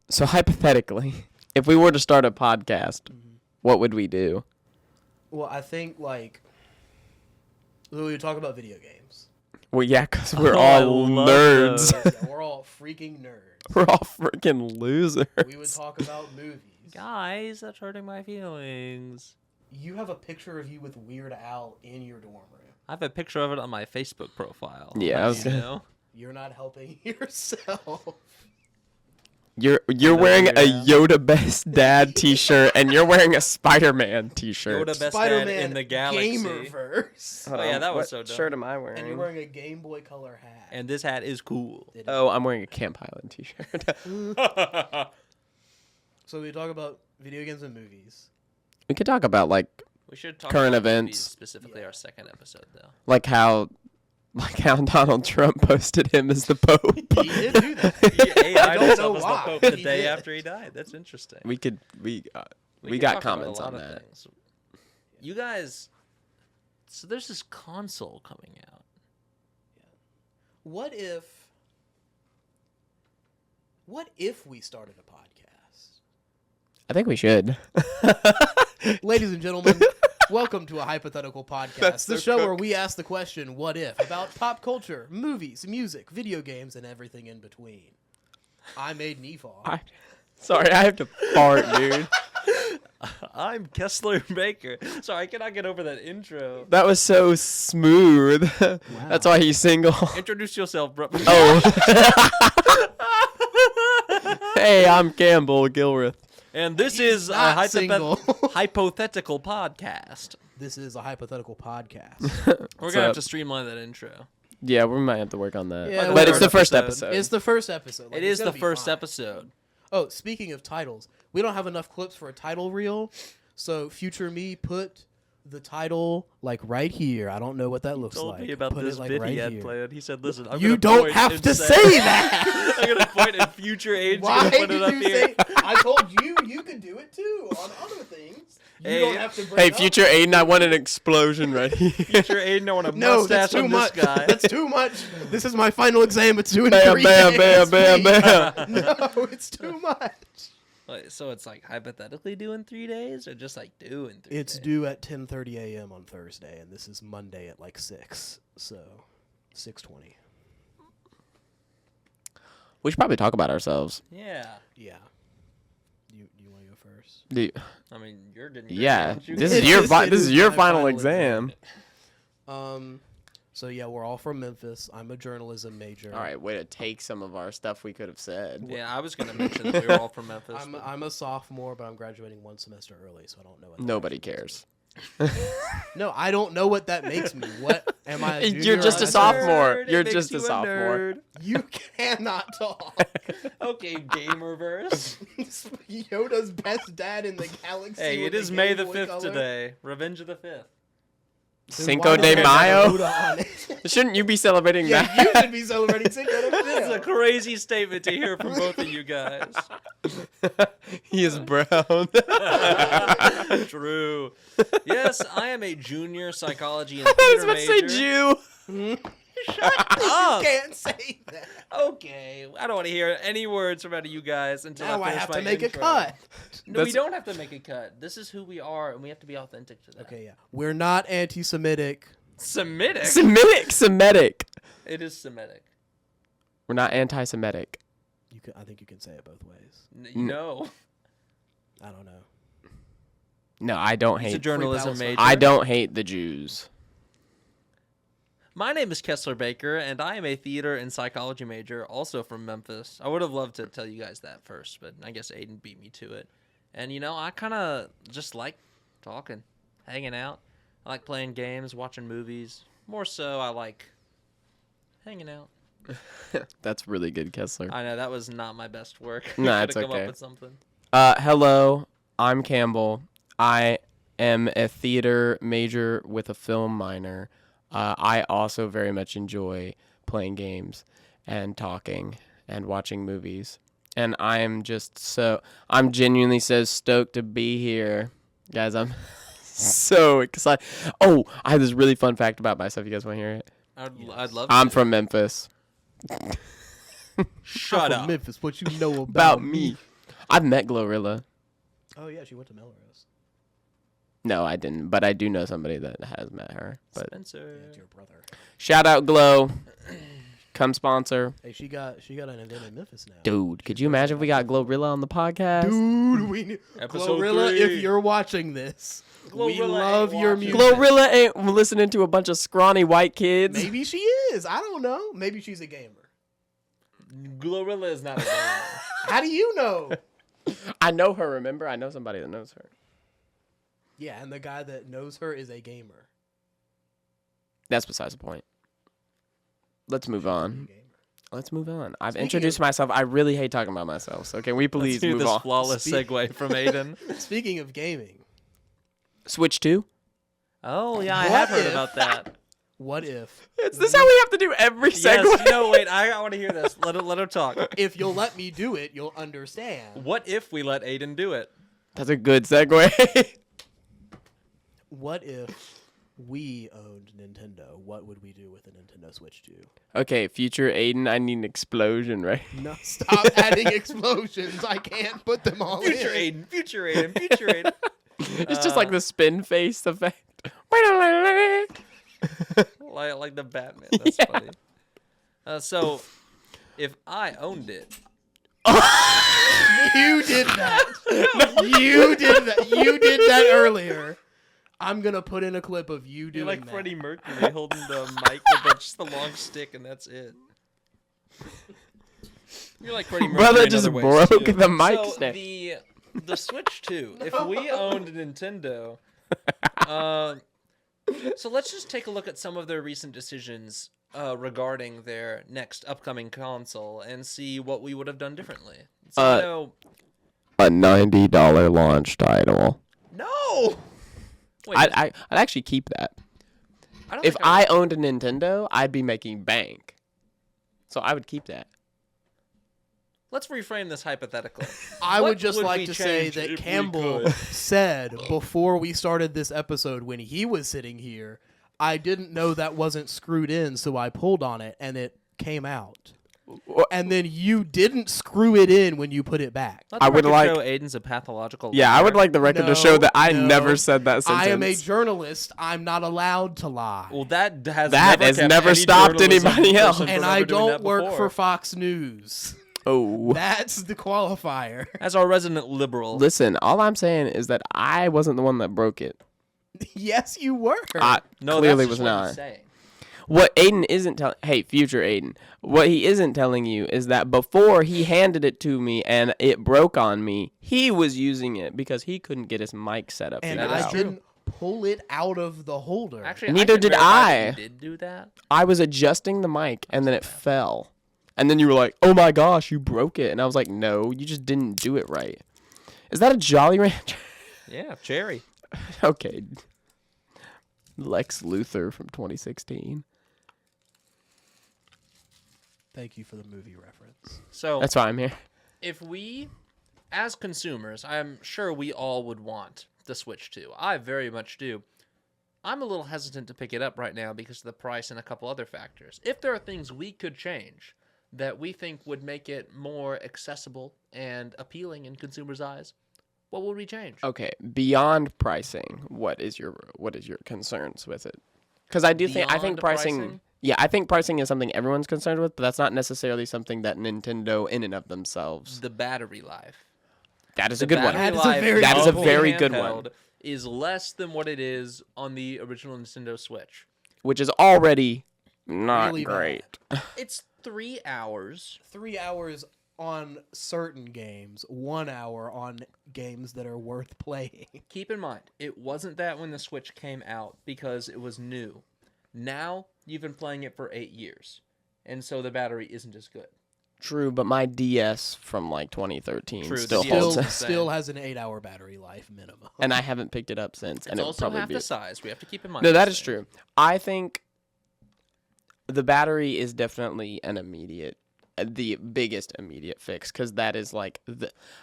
So hypothetically, if we were to start a podcast, what would we do? Well, I think, we would talk about video games. Well, yeah, because we're all nerds. Yeah, we're all freaking nerds. We're all freaking losers. We would talk about movies. Guys, that's hurting my feelings. You have a picture of you with Weird Al in your dorm room. I have a picture of it on my Facebook profile. Yeah, I was you gonna... know? You're not helping yourself. You're wearing a Yoda Best Dad t-shirt, and you're wearing a Spider-Man t-shirt. Yoda Best Spider-Man Dad in the galaxy. Gamerverse. Oh, yeah, that was so What dumb. shirt am I wearing? And you're wearing a Game Boy Color hat. And this hat is cool. Oh, I'm wearing a Camp Highland t-shirt. So we talk about video games and movies. We could talk about, We should talk current about events. movies, specifically our second episode, though. like how Donald Trump posted him as the Pope. He did do that. He AI'd I don't himself know as why. the Pope the He day did. after he died. That's interesting. We could got talk about comments a lot on of that. things. You guys, so there's this console coming out. What if we started a podcast? I think we should. Ladies and gentlemen, welcome to a Hypothetical Podcast, That's the so show cool. where we ask the question, what if, about pop culture, movies, music, video games, and everything in between. I'm Aidan Efaw. Sorry, I have to fart, dude. I'm Kessler Baker. Sorry, I cannot get over that intro. That was so smooth. That's why he's single. Introduce yourself, bro. Oh. Hey, I'm Campbell Gilreath. And this He's is a not single. hypothetical podcast. This is a Hypothetical Podcast. We're going to have to streamline that intro. Yeah, we might have to work on that. Yeah, but it's third the first episode. episode. It's the first episode. It is the first episode. Oh, speaking of titles, we don't have enough clips for a title reel, so future me put the title right here. I don't know what that looks Told like. me about put this it, bit right he had here. planned. He said, listen, I'm You gonna don't point have and to say that. I'm going to point in future age. Why Put it did up you here. say? I told you could do it too on other things. You Hey, don't have to bring Hey, up. future Aiden, I want an explosion right here. Future Aiden, I want a No, mustache that's too on much. this guy. That's too much. This is my final exam. It's due in Bam, 3 bam, days. bam, bam, please. No, it's too much. Wait, so it's hypothetically due in 3 days, or just due in 3 days? It's due at 10:30 a.m. on Thursday, and this is Monday at 6, so 6:20. We should probably talk about ourselves. Yeah. Yeah. You want to go first? I mean, you're getting. Yeah, aren't you? this It is your is- fi- it this is is your my final final exam. So yeah, we're all from Memphis. I'm a journalism major. All right, way to take some of our stuff we could have said. Yeah, I was gonna mention that we were all from Memphis. I'm a sophomore, but I'm graduating 1 semester early, so I don't know what. Nobody cares. No, I don't know what that makes me. What am I? A You're junior just a high sophomore. Nerd, it You're makes just a you sophomore. nerd. school? You cannot talk. Okay, Gamerverse. Yoda's best dad in the galaxy. Hey, with it is the May Game the Boy 5th Color. today. Revenge of the 5th. Then Cinco why de does it have Mayo. Yoda on it? Shouldn't you be celebrating Yeah, that? you should be celebrating Cinco de This is a Mayo. crazy statement to hear from both of you guys. He is brown. True. Yes, I am a junior psychology and I was theater about to say major. Jew. up. You can't say that. Okay, I don't want to hear any words from out of you guys until Now I finish have my to make intro. a cut. No, we That's- don't have to make a cut. This is who we are, and we have to be authentic to that. Okay, yeah. We're not anti-Semitic. Semitic. Semitic. It is Semitic. We're not anti-Semitic. I think you can say it both ways. No. I don't know. No, I don't He's a hate. journalism Palestine. major. I don't hate the Jews. My name is Kessler Baker, and I am a theater and psychology major, also from Memphis. I would have loved to tell you guys that first, but I guess Aiden beat me to it. And, I kind of just like talking, hanging out. I like playing games, watching movies. More so, I like hanging out. That's really good, Kessler. I know, that was not my best work. Nah, I it's could've come okay. up with something. Hello, I'm Campbell. I am a theater major with a film minor. I also very much enjoy playing games and talking and watching movies. And I'm genuinely so stoked to be here. Guys, I'm so excited. Oh, I have this really fun fact about myself. You guys want to hear it? I'd love I'm to. from Memphis. Shut I'm up. from Memphis. What you know About me. I've met Glorilla. Oh yeah, she went to Melrose. No, I didn't, but I do know somebody that has met her. But Spencer. Yeah, it's your brother. shout out Glow. Come sponsor. Hey, she got an event in Memphis now. Dude, could you imagine if we got Glorilla on the podcast? Dude, we knew. Episode Glorilla, 3. if you're watching this, we Glorilla love ain't your watching. music. Glorilla ain't listening to a bunch of scrawny white kids. Maybe she is. I don't know. Maybe she's a gamer. Glorilla is not a gamer. How do you know? I know her, remember? I know somebody that knows her. Yeah, and the guy that knows her is a gamer. That's besides the point. Let's move on. Gamer. Let's move on. I've Speaking introduced of- myself. I really hate talking about myself. So can we please Let's do move this on? flawless segue from Aidan. Speaking of gaming, Switch 2? Oh, yeah, I What have heard if- about that. what if Is this how we have to do every segue? Yes, no, wait, I want to hear this. Let her talk. if you'll let me do it, you'll understand. What if we let Aidan do it? That's a good segue. What if we owned Nintendo? What would we do with a Nintendo Switch 2? Okay, future Aiden, I need an explosion, right? No, stop adding explosions. I can't put them all Future in. Aidan, future Aidan, future Aidan. It's just like the spin face effect. Like the Batman. That's Yeah. funny. So, if I owned it, You did that. You did that. You did that earlier. I'm gonna put in a clip of you you're doing like that. Freddie Mercury holding the mic with just the long stick, and that's it. You're like Freddie Mercury. Brother in just other ways, broke too. the mic So stand. the Switch 2. If we owned Nintendo, so let's just take a look at some of their recent decisions regarding their next upcoming console and see what we would have done differently. So, you know, A $90 launch title. no. Wait, I'd actually keep that. I don't If think I I owned a Nintendo, I'd be making bank. So I would keep that. let's reframe this hypothetically. I What would just would like we to say change that if we Campbell could? said before we started this episode when he was sitting here, I didn't know that wasn't screwed in, so I pulled on it and it came out. And then you didn't screw it in when you put it back. Let the I would record like- show Aiden's a pathological Yeah, I would liar. like the record No, to show that I no. never said that sentence. I am a journalist. I'm not allowed to lie. Well, that has That never has kept never any stopped journalism anybody person else. from and ever I doing don't that work before. for Fox News. Oh. That's the qualifier. As our resident liberal. Listen, all I'm saying is that I wasn't the one that broke it. Yes, you were. I No, clearly that's was just what not. he's saying. What Aiden isn't telling, hey, future Aiden, what he isn't telling you is that before he handed it to me and it broke on me, he was using it because he couldn't get his mic set up. and That figured is I out. true. didn't pull it out of the holder. Actually, Neither can did verify I. that you did do that. I was adjusting the mic and then it fell. And then you were like, oh my gosh, you broke it. And I was like, no, you just didn't do it right. Is that a Jolly Rancher? Yeah, cherry. Okay. Lex Luthor from 2016. Thank you for the movie reference. So That's why I'm here. if we, as consumers, I'm sure we all would want the Switch 2. I very much do. I'm a little hesitant to pick it up right now because of the price and a couple other factors. If there are things we could change that we think would make it more accessible and appealing in consumers' eyes, what would we change? Okay, beyond pricing, what is your concerns with it? Because I think Beyond pricing. Yeah, I think pricing is something everyone's concerned with, but that's not necessarily something that Nintendo, in and of themselves. The battery life. That is The a good one. battery That is a life very That is of a the very good one. handheld is less than what it is on the original Nintendo Switch. Which is already not Really great. It's 3 hours. 3 hours on certain games, 1 hour on games that are worth playing. Keep in mind, it wasn't that when the Switch came out because it was new. Now, you've been playing it for 8 years, and so the battery isn't as good. True, but my DS from like 2013 True, the still DS holds. is- Still has an 8-hour battery life minimum. And I haven't picked it up since. and It's it would also probably half be the size. We have to keep in mind. No, that these is things. true. I think the battery is definitely the biggest immediate fix, because that is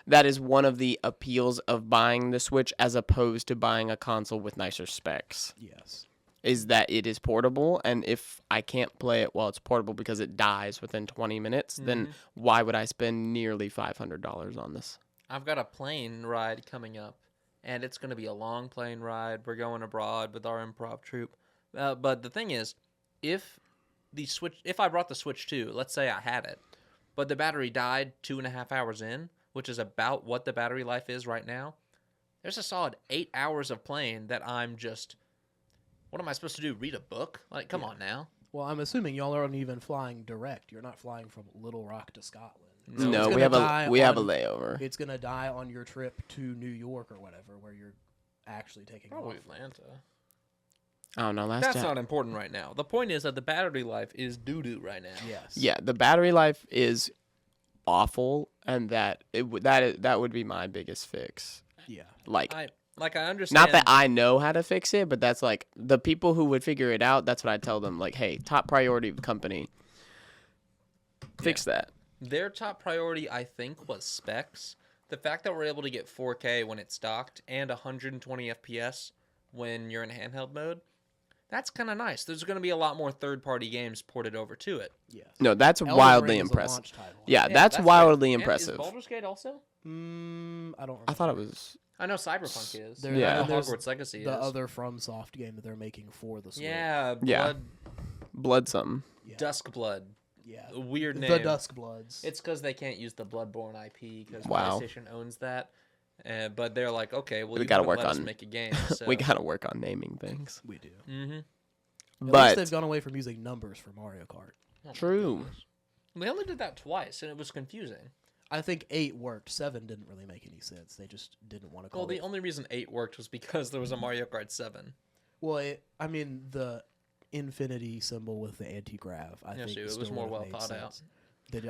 that is one of the appeals of buying the Switch as opposed to buying a console with nicer specs. Yes. Is that it is portable, and if I can't play it while it's portable because it dies within 20 minutes, then why would I spend nearly $500 on this? I've got a plane ride coming up, and it's going to be a long plane ride. We're going abroad with our improv troupe. But the thing is, if I brought the Switch 2, let's say I had it, but the battery died 2.5 hours in, which is about what the battery life is right now, there's a solid 8 hours of plane that I'm just, what am I supposed to do? Read a book? Like, come on now. Well, I'm assuming y'all aren't even flying direct. You're not flying from Little Rock to Scotland. No, It's we have gonna a die layover. It's going to die on your trip to New York or whatever, where you're actually taking Probably off. Atlanta. I don't know. That's not important right now. The point is that the battery life is doo-doo right now. Yes. Yeah, the battery life is awful, and that would be my biggest fix. Yeah. Like, I understand. not that I know how to fix it, but that's like the people who would figure it out. That's what I tell them. Like, hey, top priority of the company, fix that. Their top priority, I think, was specs. The fact that we're able to get 4K when it's docked and 120 FPS when you're in handheld mode, that's kind of nice. There's going to be a lot more third-party games ported over to it. Yes. No, that's Elden wildly Ring is a impressive. launch title. Yeah, that's wildly great. And impressive. is Baldur's Gate also? I don't remember. I thought it was. I know Cyberpunk is. There- Yeah. I know there's Hogwarts Legacy the is. other FromSoft game that they're making for the Switch. Yeah, Yeah. Blood something. Yeah. Duskblood. Yeah. A weird name. The Duskbloods. It's because they can't use the Bloodborne IP because Wow. PlayStation owns that. But they're like, okay, well, We you gotta gotta work let us on- make a game. So. We gotta work on naming things. We do. Mm-hmm. At least But they've gone away from using numbers for Mario Kart. true. They only did that twice, and it was confusing. I think 8 worked. 7 didn't really make any sense. They just didn't want to call Well, the it. only reason 8 worked was because there was a Mario Kart 7. Well, I mean, the infinity symbol with the anti-grav, I Yeah, think it was still more would've well made thought out. sense.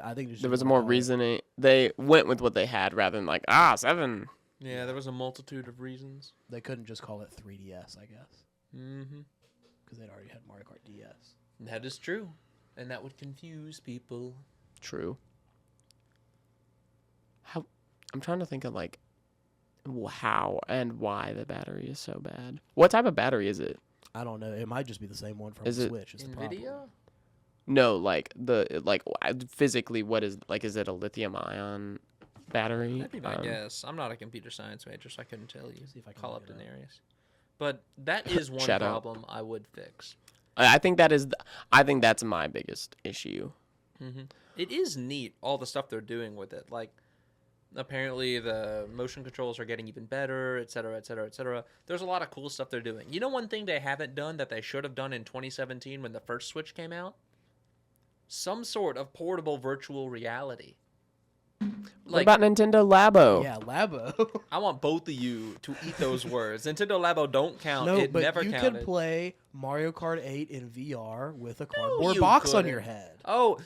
I think There was more reasoning. They went with what they had rather than like 7. Yeah, there was a multitude of reasons. They couldn't just call it 3DS, I guess, Mm-hmm. because they'd already had Mario Kart DS. That is true. And that would confuse people. True. How? I'm trying to think of like how and why the battery is so bad. What type of battery is it? I don't know. It might just be the same one from Is the it Switch. Is the NVIDIA? problem. No, like physically, what is like? Is it a lithium ion battery? That'd be my guess. I'm not a computer science major, so I couldn't tell you. See if I can Call look up it up. Denarius. But that is one Shout out. problem I would fix. I think that is. I think that's my biggest issue. Mm-hmm. It is neat, all the stuff they're doing with it. Like, apparently the motion controls are getting even better, et cetera, et cetera, et cetera. There's a lot of cool stuff they're doing. You know one thing they haven't done that they should have done in 2017 when the first Switch came out? Some sort of portable virtual reality. What about Nintendo Labo? Yeah, Labo. I want both of you to eat those words. Nintendo Labo don't count. No, It but never you counted. can play Mario Kart 8 in VR with a No, cardboard you box on couldn't. your head. Oh,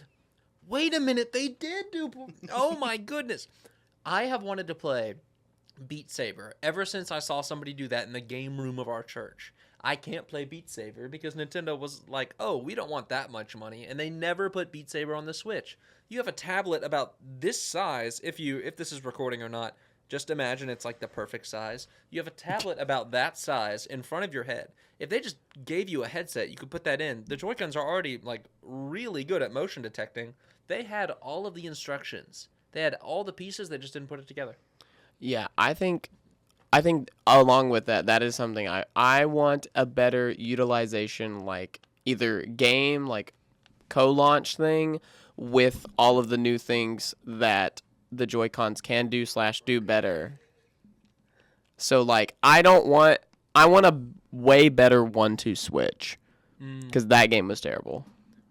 wait a minute. They did do... Oh, my goodness. I have wanted to play Beat Saber ever since I saw somebody do that in the game room of our church. I can't play Beat Saber because Nintendo was like, oh, we don't want that much money. And they never put Beat Saber on the Switch. You have a tablet about this size. If this is recording or not, just imagine it's like the perfect size. You have a tablet about that size in front of your head. If they just gave you a headset, you could put that in. The Joy-Cons are already like really good at motion detecting. They had all of the instructions. They had all the pieces. They just didn't put it together. Yeah, I think along with that is something I want a better utilization, like either game like co-launch thing with all of the new things that the Joy-Cons can do better. So like I want a way better 1-2 switch because that game was terrible.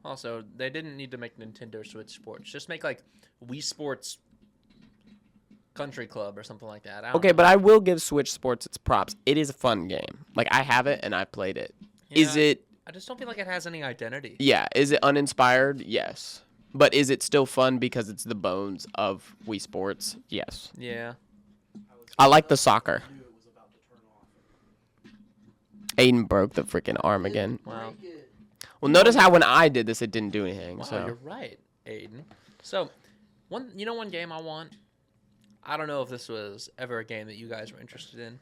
Also, they didn't need to make Nintendo Switch Sports. Just make like Wii Sports Country Club or something like that. Okay, but I will give Switch Sports its props. It is a fun game. Like I have it and I played it. Is it? I just don't feel like it has any identity. Yeah. Is it uninspired? Yes. But is it still fun because it's the bones of Wii Sports? Yes. Yeah. I like the soccer. Aiden broke the freaking arm again. Wow. Well, notice how when I did this, it didn't do anything. Wow, So you're right, Aiden. So, one game I want. I don't know if this was ever a game that you guys were interested in.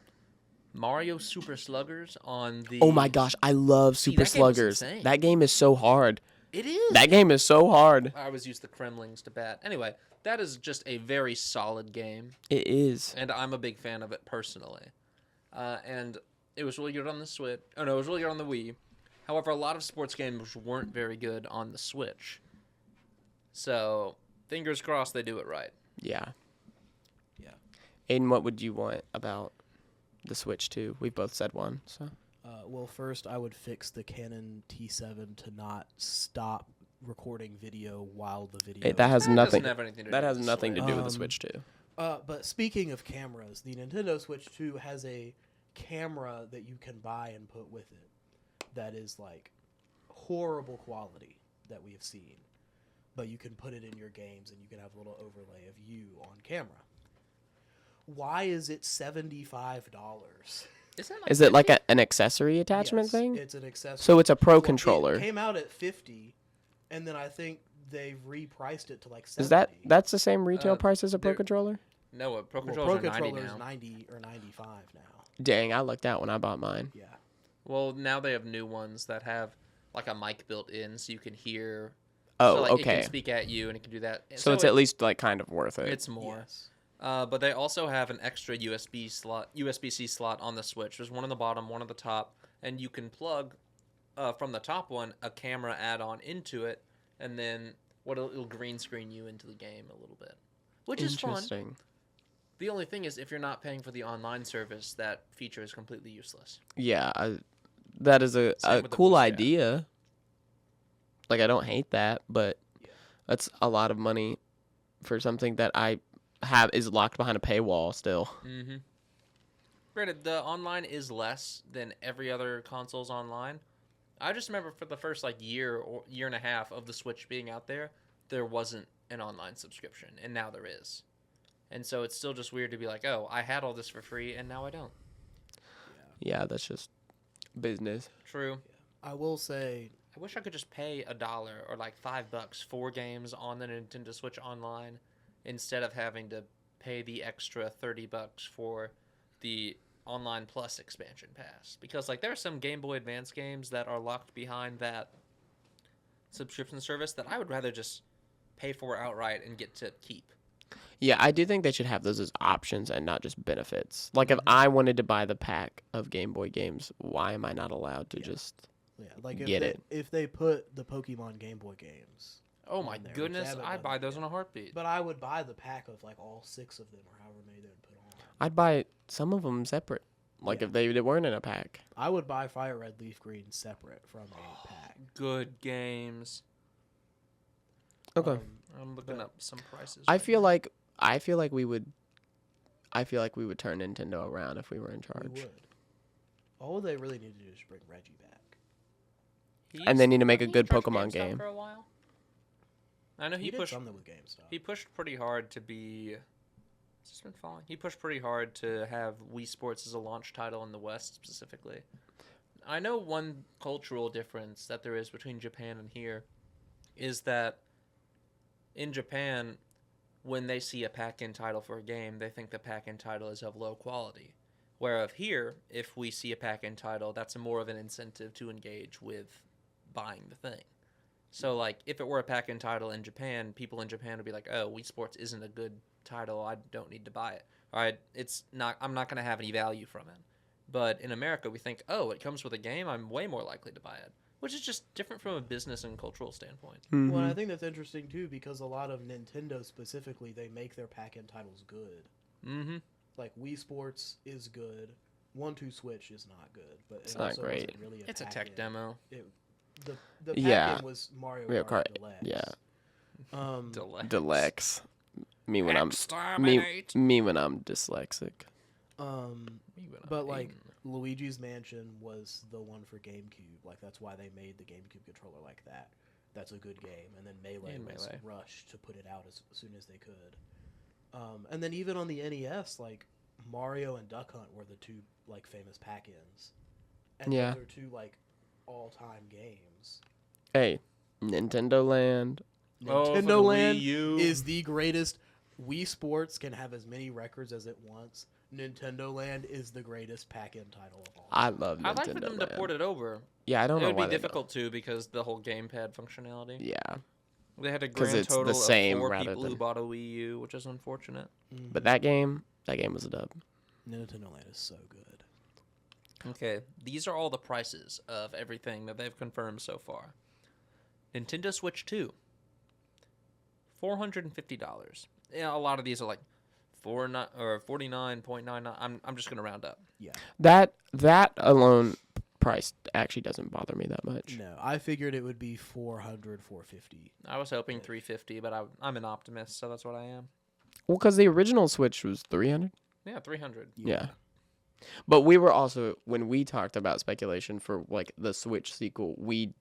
Mario Super Sluggers on the. oh my gosh, I love See, Super that game was Sluggers. insane. That game is so hard. It is. That game is so hard. I always use the Kremlings to bat. Anyway, that is just a very solid game, It is. and I'm a big fan of it personally. And it was really good on the Switch. Oh no, it was really good on the Wii. However, a lot of sports games weren't very good on the Switch. So, fingers crossed they do it right. Yeah. Yeah. Aiden, what would you want about the Switch 2? We've both said one, so. Well, first, I would fix the Canon T7 to not stop recording video while the video. That has nothing. Doesn't have anything to That do has with the nothing to Switch. do with the Switch 2. But speaking of cameras, the Nintendo Switch 2 has a camera that you can buy and put with it that is like horrible quality that we have seen. But you can put it in your games and you can have a little overlay of you on camera. Why is it $75? Is it like an accessory attachment Yes, thing? It's an accessory. So it's a pro Well, controller. It came out at $50, and then I think they've repriced it to like $70. Is that's the same retail price as a pro controller? No, Pro Well, Controllers Pro are 90 Controller's now. 90 or 95 now. Dang, I lucked out when I bought mine. Yeah. Well, now they have new ones that have like a mic built in, so you can hear. Oh, so, like, It okay. can speak at you, and it can do that. So it's at least like kind of worth it. It's more. Yes. But they also have an extra USB-C slot on the Switch. There's one on the bottom, one on the top, and you can plug from the top one a camera add-on into it, and then it'll green screen you into the game a little bit, which is fun. Interesting. The only thing is, if you're not paying for the online service, that feature is completely useless. Yeah, that is a Same with the cool Boost app. idea. Like, I don't hate that, but Yeah. that's a lot of money for something that is locked behind a paywall still. Mm-hmm. Granted, the online is less than every other console's online. I just remember for the first year or year and a half of the Switch being out there wasn't an online subscription, and now there is. And so it's still just weird to be like, oh, I had all this for free, and now I don't. Yeah, that's just business. True. I will say, I wish I could just pay $1 or like $5 for games on the Nintendo Switch Online instead of having to pay the extra $30 for the Online Plus expansion pass. Because there are some Game Boy Advance games that are locked behind that subscription service that I would rather just pay for outright and get to keep. Yeah, I do think they should have those as options and not just benefits. Like, if I wanted to buy the pack of Game Boy games, why am I not allowed to just if they put the Pokemon Game Boy games. Oh my on there, which goodness, they haven't I'd done buy yet. those in a heartbeat. But I would buy the pack of all 6 of them or however many they would put on. I'd buy some of them separate. Like, Yeah. if they weren't in a pack. I would buy Fire Red Leaf Green separate from a pack. Good games. Okay. I'm looking up some prices. I right feel now. like we would turn Nintendo around if we were in We charge. would. All they really need to do is bring Reggie back. And they need to make a He good tried to Pokemon GameStop game. For a while. I know He he did pushed. something with GameStop. He pushed pretty hard to be. Has this been following? He pushed pretty hard to have Wii Sports as a launch title in the West specifically. I know one cultural difference that there is between Japan and here is that in Japan, when they see a pack-in title for a game, they think the pack-in title is of low quality. Whereas here, if we see a pack-in title, that's more of an incentive to engage with buying the thing. So, if it were a pack-in title in Japan, people in Japan would be like, oh, Wii Sports isn't a good title, I don't need to buy it. All right, I'm not going to have any value from it. But in America, we think, oh, it comes with a game, I'm way more likely to buy it. Which is just different from a business and cultural standpoint. Mhm. Well, I think that's interesting too because a lot of Nintendo specifically, they make their pack-in titles good. Mm-hmm. Like Wii Sports is good. 1-2 Switch is not good, but It's it not also great. wasn't really It's a pack-in. tech demo. The pack-in Yeah. was Mario Mario Kart Kart, Deluxe. yeah. Deluxe. Deluxe. Me when I'm Exterminate. me when I'm dyslexic. But Luigi's Mansion was the one for GameCube. That's why they made the GameCube controller like that. That's a good game. And then Melee was rushed to put it out as soon as they could. And then even on the NES, Mario and Duck Hunt were the two famous pack-ins. And Yeah. those are two all-time games. Hey, Nintendo Land. Oh, for the Nintendo Land Wii U. is the greatest Wii Sports can have as many records as it wants. Nintendo Land is the greatest pack-in title of all. I love Nintendo I'd like for them to Land. port it over. Yeah, I don't It know would why be they difficult too because the whole gamepad functionality. don't. Yeah, They had a 'Cause grand it's the total same of 4 rather people who than- bought a Wii U, which is unfortunate. but that game was a dub. Nintendo Land is so good. Okay, these are all the prices of everything that they've confirmed so far. Nintendo Switch 2, $450. Yeah, a lot of these are like 49.99. I'm just gonna round up. Yeah. That alone price actually doesn't bother me that much. No, I figured it would be 400, 450. I was hoping 350, but I'm an optimist, so that's what I am. Well, because the original Switch was 300. Yeah, 300. Yeah. But we were also, when we talked about speculation for like the Switch sequel, we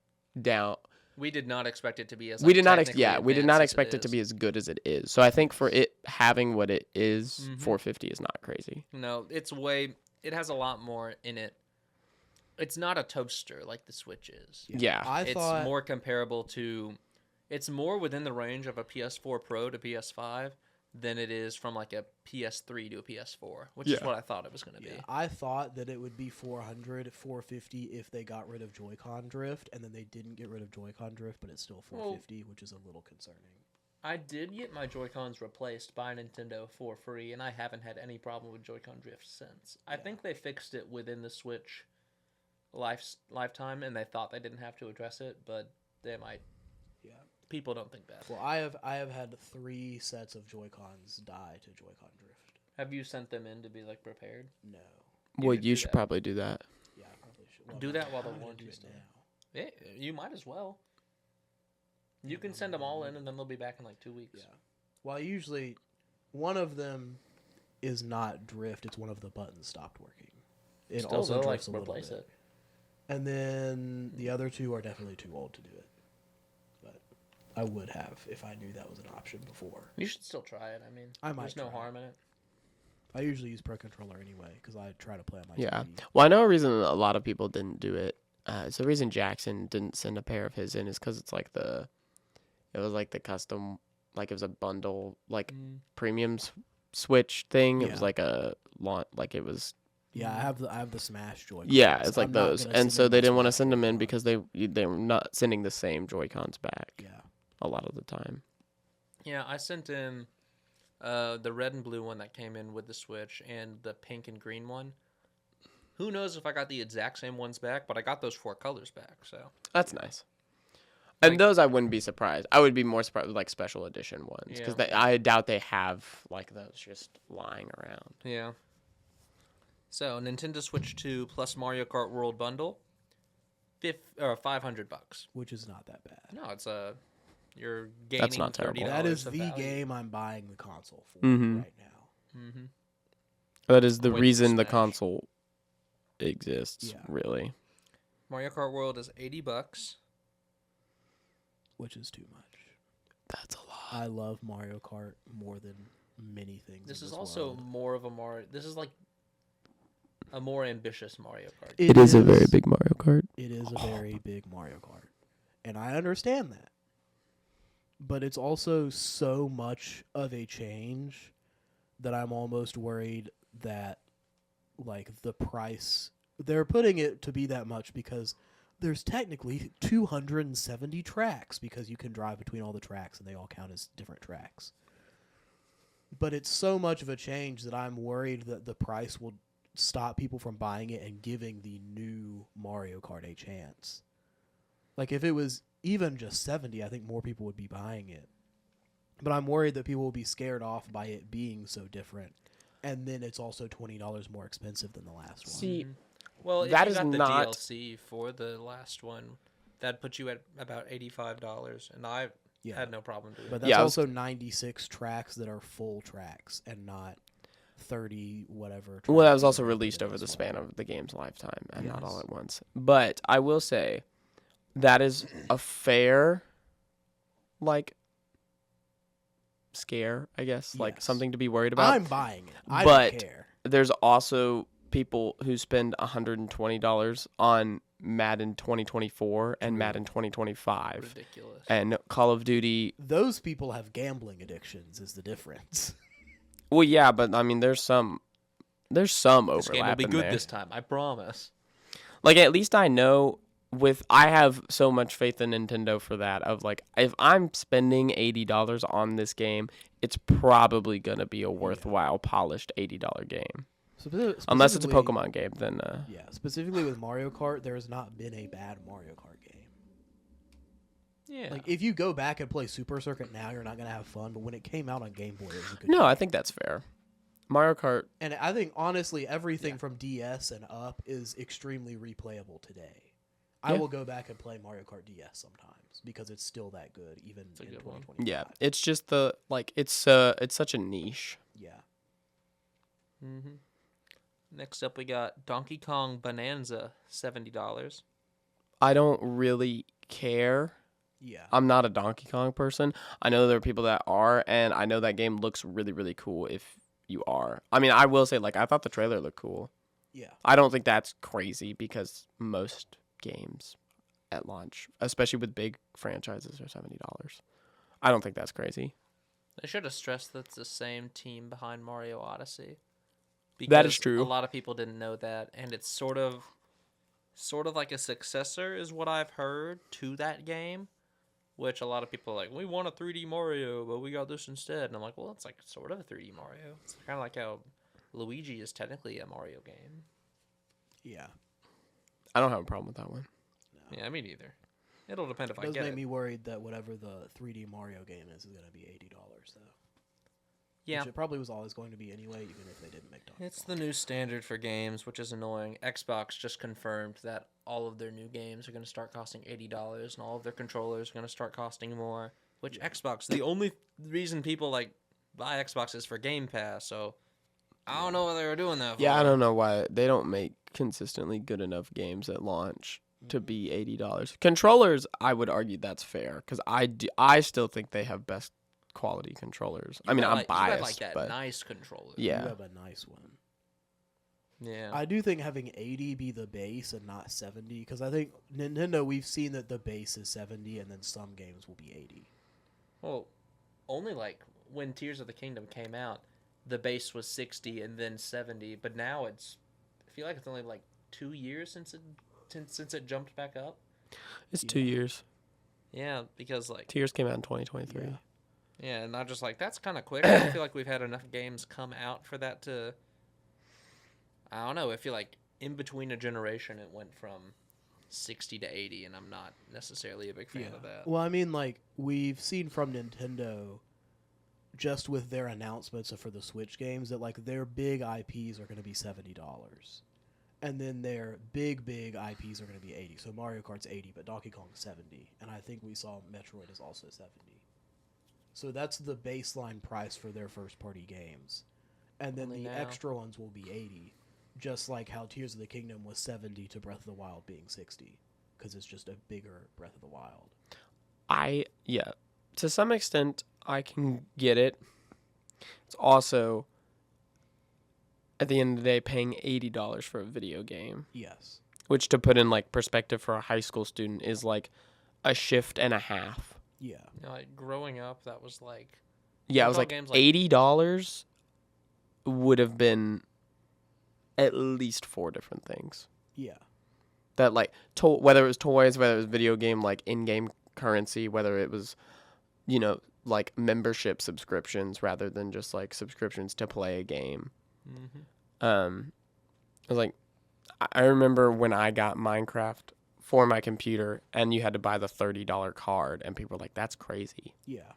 did not expect it to be as we did not technically we did not advanced as expect it to is. be as good as it is. So I think for it having what it is, Mhm. 450 is not crazy. No, it has a lot more in it. It's not a toaster like the Switch is. Yeah. It's more comparable to, it's more within the range of a PS4 Pro to PS5 than it is from like a PS3 to a PS4, which is Yeah. what I thought it was going to be. I thought that it would be 400, 450 if they got rid of Joy-Con drift, and then they didn't get rid of Joy-Con drift, but it's still 450, which is a little concerning. I did get my Joy-Cons replaced by Nintendo for free, and I haven't had any problem with Joy-Con drift since. I think they fixed it within the Switch lifetime, and they thought they didn't have to address it, but they might. Yeah. People don't think that. Well, I have had 3 sets of Joy-Cons die to Joy-Con drift. Have you sent them in to be like prepared? No. Well, should you do should that. probably do that. Yeah, I probably should. Well, Do that while the I'm gonna do warranty's it still- now. Yeah, you might as well. You can send them all in, and then they'll be back in like 2 weeks. Yeah. Well, usually one of them is not drift. It's one of the buttons stopped working. It Still, also they'll, like, drifts a little replace bit. it. And then the other 2 are definitely too old to do it. But I would have if I knew that was an option before. You should still try it. I mean, I might there's no try it. harm in it. I usually use Pro Controller anyway because I try to play on my Yeah. TV. Well, I know a reason a lot of people didn't do it. So the reason Jackson didn't send a pair of his in is because it was like the custom, like it was a bundle, like premium Switch thing. It was Yeah. like a launch, like it was. Yeah, I have the Smash Joy. Yeah, it's like those, and so they didn't want to send them in because they were not sending the same Joy-Cons back. Yeah. A lot of the time. Yeah, I sent in the red and blue one that came in with the Switch and the pink and green one. Who knows if I got the exact same ones back, but I got those 4 colors back, so. That's nice. And Like- those I wouldn't be surprised. I would be more surprised with like special edition ones because Yeah. I doubt they have like those just lying around. Yeah. So, Nintendo Switch 2 plus Mario Kart World Bundle, $500. Which is not that bad. No, it's you're gaining not terrible. $30 That is of the value. game I'm buying the console for Mhm. right now. Mm-hmm. That is the With reason the Smash. console exists, Yeah. really. Mario Kart World is $80. Which is too much. That's a lot. I love Mario Kart more than many things. This in is this also world. more of a Mario. This is like a more ambitious Mario Kart. It is a very big Mario Kart. It is a very big Mario Kart. And I understand that. But it's also so much of a change that I'm almost worried that like the price they're putting it to be that much because there's technically 270 tracks because you can drive between all the tracks and they all count as different tracks. But it's so much of a change that I'm worried that the price will stop people from buying it and giving the new Mario Kart a chance. Like if it was even just 70, I think more people would be buying it. But I'm worried that people will be scared off by it being so different. And then it's also $20 more expensive than the last one. See, Well, if that you is got the not- DLC for the last one, that'd put you at about $85, and I Yeah. had no problem doing But it. that's Yeah, I was- also 96 tracks that are full tracks and not 30 whatever. Well, that was tracks also that are released over as the well. span of the game's lifetime and not all Yes. at once. But I will say that is a fair, like, scare, I guess. Like, Yes. something to be worried about. I'm buying it. I But- don't care. There's also people who spend $120 on Madden 2024 and Madden 2025. Ridiculous. And Call of Duty. Those people have gambling addictions is the difference. Well, yeah, but I mean, there's some overlap. This game will be in good there. this time. I promise. Like, at least I know I have so much faith in Nintendo for that. Of like, if I'm spending $80 on this game, it's probably gonna be a worthwhile, polished $80 game. Unless it's a Pokemon game, then yeah. Specifically with Mario Kart, there has not been a bad Mario Kart game. Yeah. Like if you go back and play Super Circuit now, you're not gonna have fun. But when it came out on Game Boy, it was a good. No, game. I think that's fair. Mario Kart. And I think honestly, everything from DS and up is extremely replayable today. I will go back and play Mario Kart DS sometimes because it's still that good, even in 2025. Yeah, it's just it's such a niche. Yeah. Mm-hmm. Next up, we got Donkey Kong Bonanza, $70. I don't really care. Yeah. I'm not a Donkey Kong person. I know there are people that are, and I know that game looks really, really cool if you are. I mean, I will say, like, I thought the trailer looked cool. Yeah. I don't think that's crazy because most games at launch, especially with big franchises, are $70. I don't think that's crazy. They should have stressed that's the same team behind Mario Odyssey. That is true. A lot of people didn't know that, and it's sort of like a successor, is what I've heard, to that game. Which a lot of people are like, we want a 3D Mario, but we got this instead. And I'm like, well, it's like sort of a 3D Mario. It's kind of like how Luigi is technically a Mario game. Yeah. I don't have a problem with that one. No. Yeah, me neither. It'll depend if I It does get make it. me worried that whatever the 3D Mario game is going to be $80 though. Yeah. Which it probably was always going to be anyway, even if they didn't make Donkey It's Kong. the new standard for games, which is annoying. Xbox just confirmed that all of their new games are going to start costing $80, and all of their controllers are going to start costing more. Which Xbox, the only reason people like buy Xbox is for Game Pass. So I don't know what they were doing that for. Yeah, I don't know why they don't make consistently good enough games at launch to be $80. Controllers, I would argue that's fair because I still think they have best quality controllers. I mean, I'm biased, you like that but nice controller. yeah. You have a nice one. Yeah. I do think having 80 be the base and not 70, because I think Nintendo, we've seen that the base is 70 and then some games will be 80. Well, only like when Tears of the Kingdom came out, the base was 60 and then 70, but now I feel like it's only like 2 years since it jumped back up. It's 2 years. Yeah, because like Tears came out in 2023. Yeah. yeah, and I'm just like that's kind of quick. I don't feel like we've had enough games come out for that to. I don't know. I feel like in between a generation, it went from 60 to 80, and I'm not necessarily a big fan of that. Well, I mean, like, we've seen from Nintendo, just with their announcements for the Switch games, that, like, their big IPs are going to be $70. And then their big IPs are going to be 80. So Mario Kart's 80, but Donkey Kong's 70. And I think we saw Metroid is also 70. So that's the baseline price for their first-party games. And then Only the now. extra ones will be 80. Just like how Tears of the Kingdom was 70 to Breath of the Wild being 60. Because it's just a bigger Breath of the Wild. Yeah, to some extent, I can get it. It's also, at the end of the day, paying $80 for a video game. Yes. Which, to put in like perspective for a high school student, is like a shift and a half. Yeah. You know, like growing up, that was like. Yeah, it was like $80 would have been at least 4 different things. Yeah. That like whether it was toys, whether it was video game like in-game currency, whether it was, you know, like membership subscriptions rather than just like subscriptions to play a game. Mm-hmm. It was like I remember when I got Minecraft for my computer and you had to buy the $30 card and people were like, that's crazy. Yeah.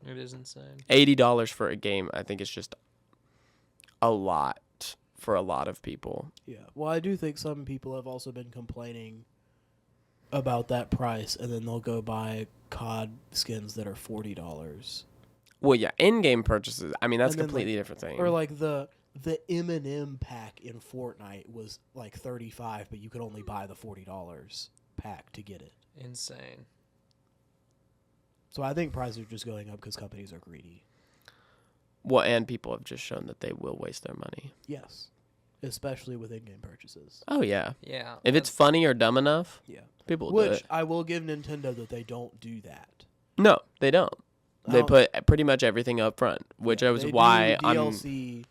It is insane. $80 for a game, I think, is just a lot for a lot of people. Yeah. Well, I do think some people have also been complaining about that price, and then they'll go buy COD skins that are $40. Well, yeah, in-game purchases. I mean, that's a And then, completely like, different thing. Or like the M&M pack in Fortnite was like $35, but you could only buy the $40 pack to get it. Insane. So I think prices are just going up because companies are greedy. Well, and people have just shown that they will waste their money. Yes. especially with in-game purchases. Oh yeah. Yeah. If it's funny or dumb enough, Yeah. people will do Which it. I will give Nintendo that they don't do that. No, they don't. They don't- put pretty much everything up front, which is They why do I'm. DLC,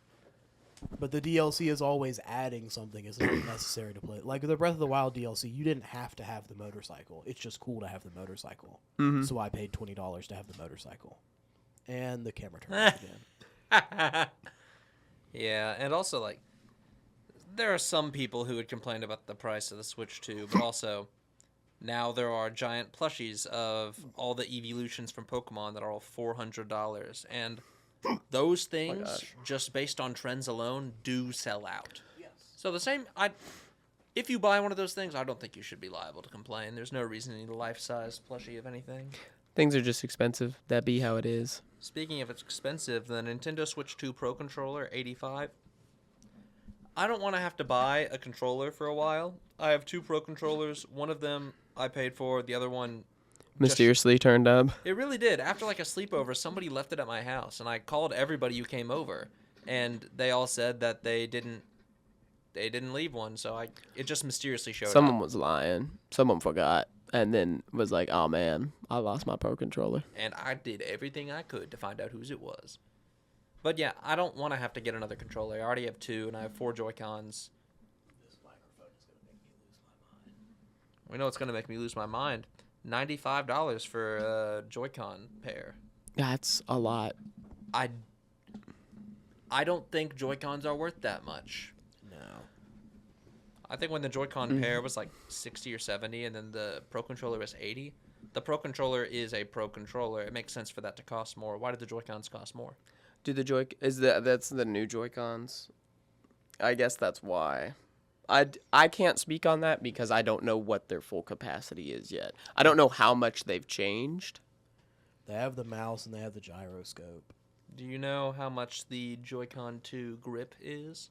but the DLC is always adding something. It's not necessary to play. Like the Breath of the Wild DLC, you didn't have to have the motorcycle. It's just cool to have the motorcycle. Mhm. So I paid $20 to have the motorcycle, and the camera turned off again. Yeah, and also like there are some people who would complain about the price of the Switch 2, but also now there are giant plushies of all the evolutions from Pokemon that are all $400, and those things, gosh. just based on trends alone, do sell out. Yes. So if you buy one of those things, I don't think you should be liable to complain. There's no reason you need a life-size plushie of anything. Things are just expensive. That be how it is. Speaking of it's expensive, the Nintendo Switch 2 Pro Controller, $85. I don't want to have to buy a controller for a while. I have 2 Pro Controllers. One of them I paid for. The other one, Mysteriously turned up. it really did. After like a sleepover, somebody left it at my house, and I called everybody who came over, and they all said that they didn't leave one. So it just mysteriously showed Someone up. was lying. Someone forgot, and then was like, "Oh man, I lost my Pro Controller." And I did everything I could to find out whose it was. But yeah, I don't want to have to get another controller. I already have 2, and I have 4 Joy-Cons. This microphone is going to make me lose my mind. We know it's going to make me lose my mind. $95 for a Joy-Con pair. That's a lot. I don't think Joy-Cons are worth that much. No. I think when the Joy-Con pair was like 60 or 70 and then the Pro Controller was 80, the Pro Controller is a Pro Controller. It makes sense for that to cost more. Why did the Joy-Cons cost more? Do the that's the new Joy-Cons? I guess that's why. I can't speak on that because I don't know what their full capacity is yet. I don't know how much they've changed. They have the mouse and they have the gyroscope. Do you know how much the Joy-Con 2 grip is?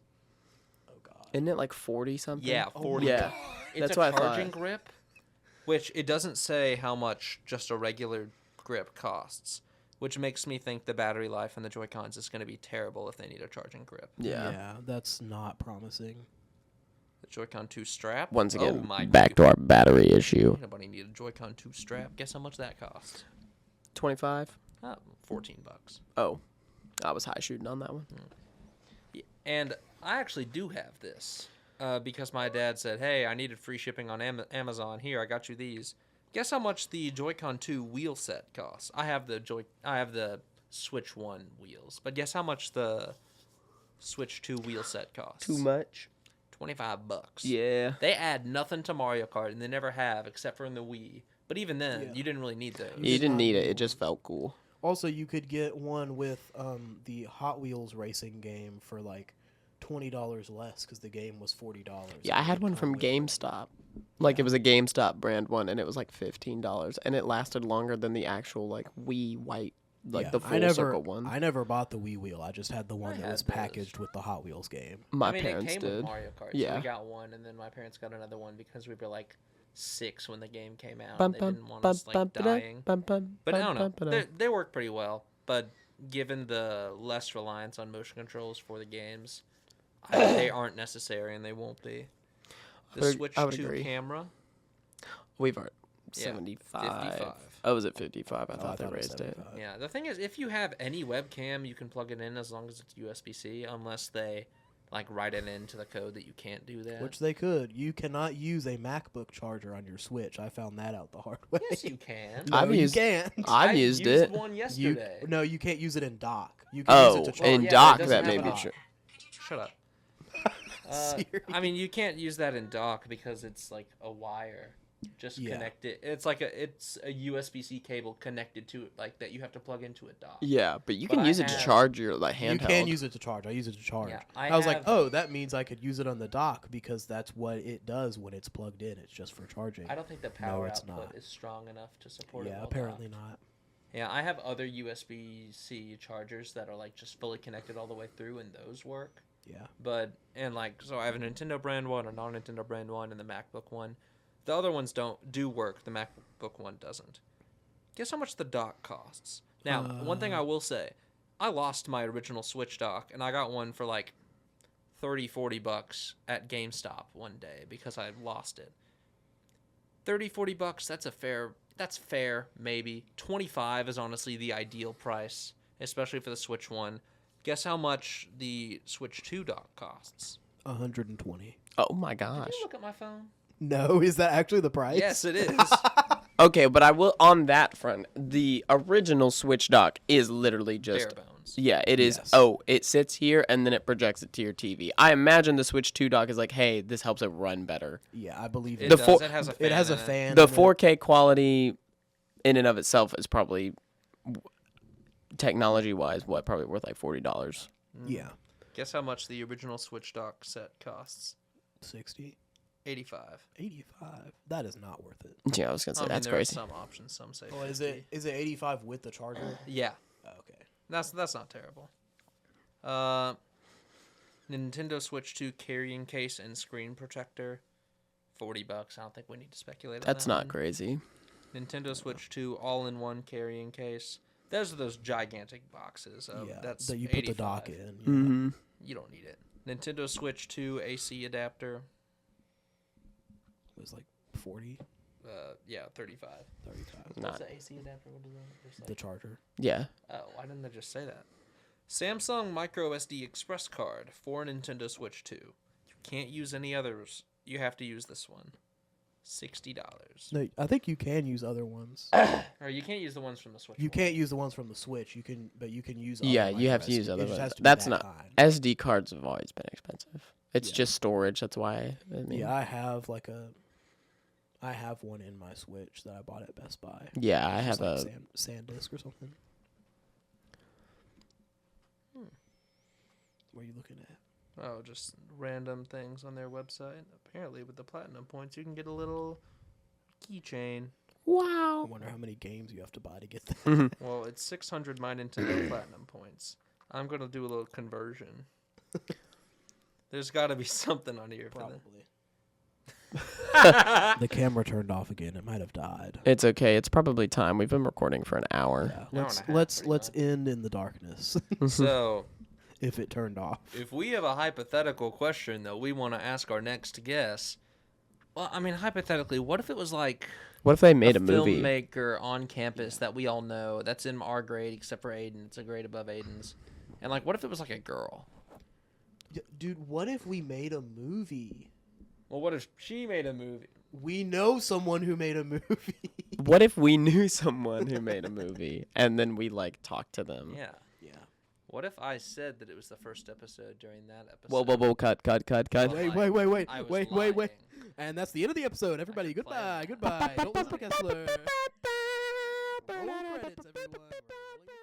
Oh, God. Isn't it like 40 something? Yeah, Oh 40. Yeah. It's That's a what I thought. charging grip, which it doesn't say how much just a regular grip costs, which makes me think the battery life on the Joy-Cons is going to be terrible if they need a charging grip. Yeah. That's not promising. The Joy-Con 2 strap? Once again, oh my back to our battery issue. Nobody need a Joy-Con 2 strap. Guess how much that costs? 25? $14. Oh, I was high shooting on that one. Yeah, and I actually do have this because my dad said, hey, I needed free shipping on Amazon. Here, I got you these. Guess how much the Joy-Con 2 wheel set costs? I have the Switch 1 wheels, but guess how much the Switch 2 wheel set costs? Too much? $25. Yeah. They add nothing to Mario Kart, and they never have, except for in the Wii. But even then, Yeah. you didn't really need those. You didn't need it. It just felt cool. Also, you could get one with the Hot Wheels racing game for like $20 less because the game was $40. Yeah, I had one from GameStop. Like, it was a GameStop brand one, and it was like $15. And it lasted longer than the actual, like, Wii white, like, the full circle one. I never bought the Wii wheel. I just had the one I that had was those. packaged with the Hot Wheels game. My I mean, parents it came did. with Mario Kart, so Yeah. we got one, and then my parents got another one because we were like 6 when the game came out. Bum, And they bum, didn't want bum, us like bum, ba-da, dying. bum, bum, But I bum, don't bum, know. ba-da. They work pretty well. But given the less reliance on motion controls for the games, they aren't necessary and they won't be. The would- Switch I would 2 agree. camera, We've already... Yeah, 75. 55. Oh, was it 55? I Oh, thought they it was raised it. 75. Yeah, the thing is, if you have any webcam, you can plug it in as long as it's USB-C, unless they like write it into the code that you can't do that. Which they could. You cannot use a MacBook charger on your Switch. I found that out the hard way. yes, you can. No, I've you used- can't. I've used it. one You, yesterday. no, you can't use it in dock. You can use Oh, it to charge. in yeah, dock, it that doesn't may have be a true. Shut up. Seriously? I mean, you can't use that in dock because it's like a wire. Just Yeah. connect it. It's like a USB-C cable connected to it, like that you have to plug into a dock. Yeah, but you But can I use it to have- charge your like You handheld. can use it to charge. I use it to charge. Yeah, I I was like, have- oh, that means I could use it on the dock because that's what it does when it's plugged in. It's just for charging. I don't think the power it's output not. is strong enough to support it. Yeah, while apparently docked. not. Yeah, I have other USB-C chargers that are like just fully connected all the way through, and those work. Yeah. But and like so, I have a Nintendo brand one, a non-Nintendo brand one, and the MacBook one. The other ones do work. The MacBook one doesn't. Guess how much the dock costs? Now, one thing I will say, I lost my original Switch dock, and I got one for like $30-$40 at GameStop one day because I lost it. $30-$40, that's fair, maybe. $25 is honestly the ideal price, especially for the Switch 1. Guess how much the Switch 2 dock costs? $120. Oh my Did gosh. you look at my phone? No, is that actually the price? Yes, it is. Okay, but I will on that front. The original Switch dock is literally just Bare bones. yeah, it is. Yes. Oh, it sits here and then it projects it to your TV. I imagine the Switch 2 dock is like, hey, this helps it run better. Yeah, I believe It it. The does. four- It has a fan. It has a in it. fan. The in it. 4K quality in and of itself is probably technology-wise probably worth like $40. Yeah, Guess how much the original Switch dock set costs? 60, $85. 85. That is not worth it. Yeah, I was going to say that's there are crazy. some options. Some say. Well, is 50. it 85 with the charger? Yeah, Oh, okay. that's not terrible. Nintendo Switch 2 carrying case and screen protector, $40. I don't think we need to speculate. That's on that not one. crazy. Nintendo Switch 2 all-in-one carrying case. Those are those gigantic boxes. Yeah, That's that you put the 85. dock in. Yeah. Mm-hmm. You don't need it. Nintendo Switch 2 AC adapter. It was like 40, Yeah, 35. 35. Not. What's the AC adapter? What does that just The say? charger. Yeah. Oh, why didn't they just say that? Samsung Micro SD Express card for Nintendo Switch 2. You can't use any others. You have to use this one. $60. No, I think you can use other ones. Or you can't use the ones from the Switch. You one. can't use the ones from the Switch. You can, but you can use. Other Yeah, you have to micro use SD. other It just ones. has to be That's that not- kind. SD cards have always been expensive. It's Yeah. just storage. That's why. I mean, Yeah, I have one in my Switch that I bought at Best Buy. yeah, I It's have just a. like SanDisk or something. What are you looking at? Oh, just random things on their website. Apparently, with the platinum points, you can get a little keychain. I Wow. wonder how many games you have to buy to get that. Well, it's 600 My Nintendo Platinum points. I'm going to do a little conversion. There's got to be something on here for that. The camera turned off again. It might have died. It's okay. It's probably time. We've been recording for an hour. Yeah. Hour and a half, Let's pretty much. end in the darkness So, if it turned off. if we have a hypothetical question that we want to ask our next guest, well, I mean, hypothetically, what if it was like What if they made a movie? filmmaker on campus that we all know that's in our grade except for Aidan? It's a grade above Aidan's. And like, what if it was like a girl? Dude, what if we made a movie? Well, what if she made a movie? We know someone who made a movie. What if we knew someone who made a movie and then we like talked to them? Yeah. Yeah. What if I said that it was the first episode during that episode? Whoa, whoa, whoa! Cut! Well, Wait. I was Wait. lying. And that's the end of the episode. Everybody, could plan goodbye. that. Goodbye. Don't listen to Kessler. Roll credits, everyone. We're rolling